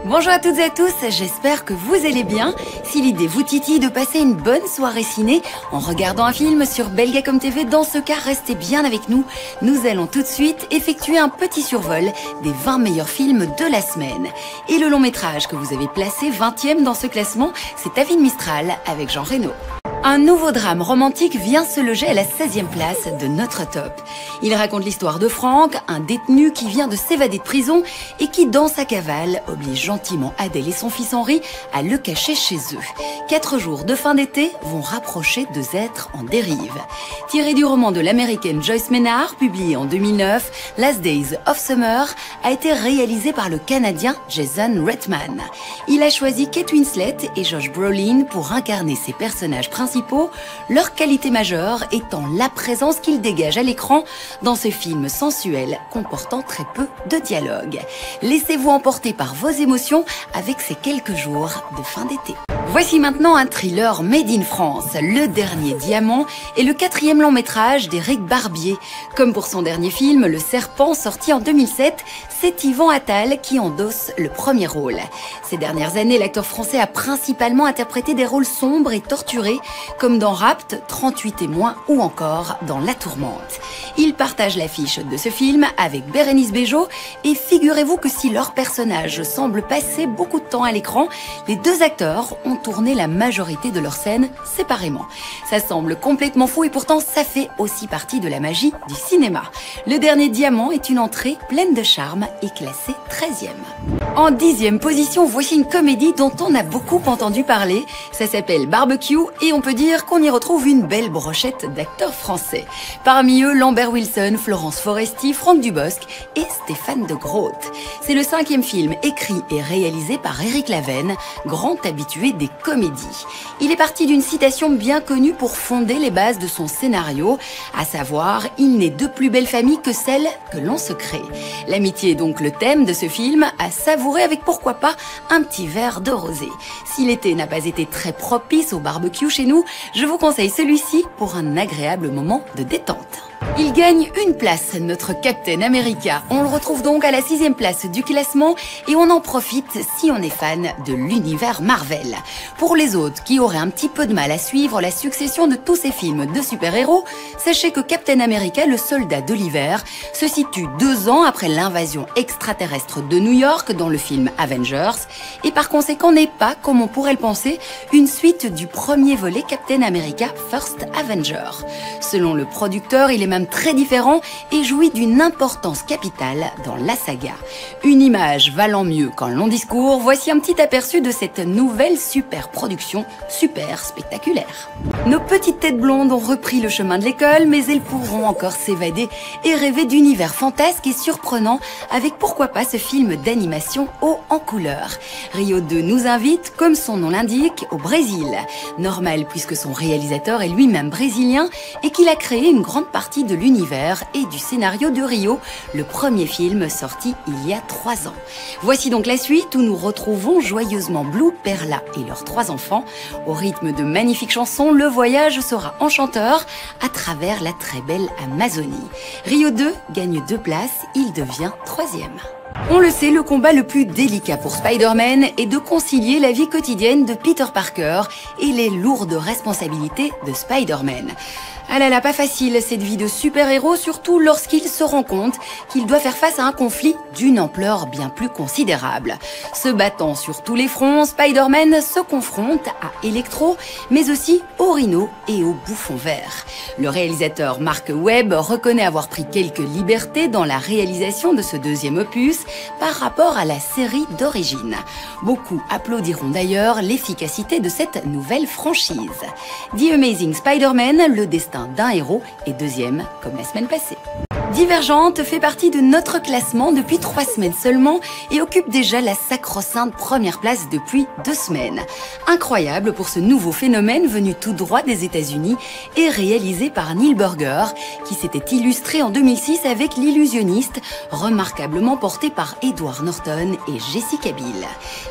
Bonjour à toutes et à tous, j'espère que vous allez bien. Si l'idée vous titille de passer une bonne soirée ciné en regardant un film sur Belgacom TV, dans ce cas, restez bien avec nous. Nous allons tout de suite effectuer un petit survol des 20 meilleurs films de la semaine. Et le long métrage que vous avez placé 20e dans ce classement, c'est David Mistral avec Jean Reno. Un nouveau drame romantique vient se loger à la 16e place de notre top. Il raconte l'histoire de Franck, un détenu qui vient de s'évader de prison et qui, dans sa cavale, oblige gentiment Adèle et son fils Henri à le cacher chez eux. 4 jours de fin d'été vont rapprocher deux êtres en dérive. Tiré du roman de l'américaine Joyce Maynard, publié en 2009, Last Days of Summer a été réalisé par le Canadien Jason Reitman. Il a choisi Kate Winslet et Josh Brolin pour incarner ses personnages principaux, leur qualité majeure étant la présence qu'ils dégagent à l'écran dans ce film sensuel comportant très peu de dialogue. Laissez-vous emporter par vos émotions avec ces quelques jours de fin d'été. Voici maintenant un thriller made in France. Le Dernier Diamant est le 4e long métrage d'Éric Barbier. Comme pour son dernier film, Le Serpent, sorti en 2007, c'est Yvan Attal qui endosse le premier rôle. Ces dernières années, l'acteur français a principalement interprété des rôles sombres et torturés, comme dans Rapt, 38 témoins ou encore dans La Tourmente. Il partage l'affiche de ce film avec Bérénice Bejo et figurez-vous que si leurs personnages semblent passer beaucoup de temps à l'écran, les deux acteurs ont tourné la majorité de leurs scènes séparément. Ça semble complètement fou et pourtant ça fait aussi partie de la magie du cinéma. Le Dernier Diamant est une entrée pleine de charme et classé 13e. En 10e position, voici une comédie dont on a beaucoup entendu parler. Ça s'appelle Barbecue et on peut dire qu'on y retrouve une belle brochette d'acteurs français. Parmi eux, Lambert Wilson, Florence Foresti, Franck Dubosc et Stéphane de Groot. C'est le 5e film écrit et réalisé par Éric Lavenne, grand habitué des comédies. Il est parti d'une citation bien connue pour fonder les bases de son scénario, à savoir « Il n'est de plus belle famille que celle que l'on se crée ». L'amitié est donc le thème de ce film, à savourer avec pourquoi pas un petit verre de rosé. Si l'été n'a pas été très propice au barbecue chez nous, je vous conseille celui-ci pour un agréable moment de détente. Il gagne une place, notre Captain America. On le retrouve donc à la 6e place du classement et on en profite si on est fan de l'univers Marvel. Pour les autres qui auraient un petit peu de mal à suivre la succession de tous ces films de super-héros, sachez que Captain America, le soldat de l'hiver, se situe 2 ans après l'invasion extraterrestre de New York dans le film Avengers et par conséquent n'est pas, comme on pourrait le penser, une suite du premier volet Captain America First Avenger. Selon le producteur, il est même très différent et jouit d'une importance capitale dans la saga. Une image valant mieux qu'un long discours, voici un petit aperçu de cette nouvelle super production, super spectaculaire. Nos petites têtes blondes ont repris le chemin de l'école, mais elles pourront encore s'évader et rêver d'univers fantasques et surprenants avec pourquoi pas ce film d'animation haut en couleur. Rio 2 nous invite, comme son nom l'indique, au Brésil. Normal puisque son réalisateur est lui-même brésilien et qu'il a créé une grande partie de l'univers et du scénario de Rio, le premier film sorti il y a 3 ans. Voici donc la suite où nous retrouvons joyeusement Blue, Perla et leurs 3 enfants. Au rythme de magnifiques chansons, le voyage sera enchanteur à travers la très belle Amazonie. Rio 2 gagne 2 places, il devient 3e. On le sait, le combat le plus délicat pour Spider-Man est de concilier la vie quotidienne de Peter Parker et les lourdes responsabilités de Spider-Man. Ah là là, pas facile cette vie de super-héros, surtout lorsqu'il se rend compte qu'il doit faire face à un conflit d'une ampleur bien plus considérable. Se battant sur tous les fronts, Spider-Man se confronte à Electro, mais aussi au Rhino et au Bouffon Vert. Le réalisateur Mark Webb reconnaît avoir pris quelques libertés dans la réalisation de ce 2e opus par rapport à la série d'origine. Beaucoup applaudiront d'ailleurs l'efficacité de cette nouvelle franchise. The Amazing Spider-Man, le destin d'un héros est 2e comme la semaine passée. Divergente fait partie de notre classement depuis 3 semaines seulement et occupe déjà la sacro-sainte première place depuis 2 semaines. Incroyable pour ce nouveau phénomène venu tout droit des États-Unis et réalisé par Neil Burger, qui s'était illustré en 2006 avec L'Illusionniste, remarquablement porté par Edward Norton et Jessica Biel.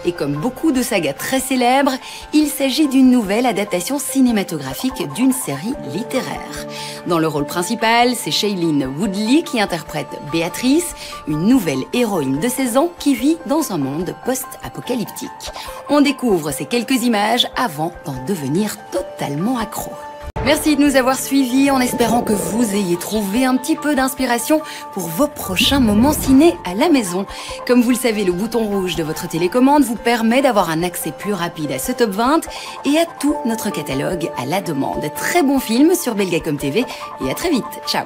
Et comme beaucoup de sagas très célèbres, il s'agit d'une nouvelle adaptation cinématographique d'une série littéraire. Dans le rôle principal, c'est Shailene Woodley Lily qui interprète Béatrice, une nouvelle héroïne de 16 ans qui vit dans un monde post-apocalyptique. On découvre ces quelques images avant d'en devenir totalement accro. Merci de nous avoir suivis en espérant que vous ayez trouvé un petit peu d'inspiration pour vos prochains moments ciné à la maison. Comme vous le savez, le bouton rouge de votre télécommande vous permet d'avoir un accès plus rapide à ce top 20 et à tout notre catalogue à la demande. Très bon film sur Belgacom TV et à très vite. Ciao.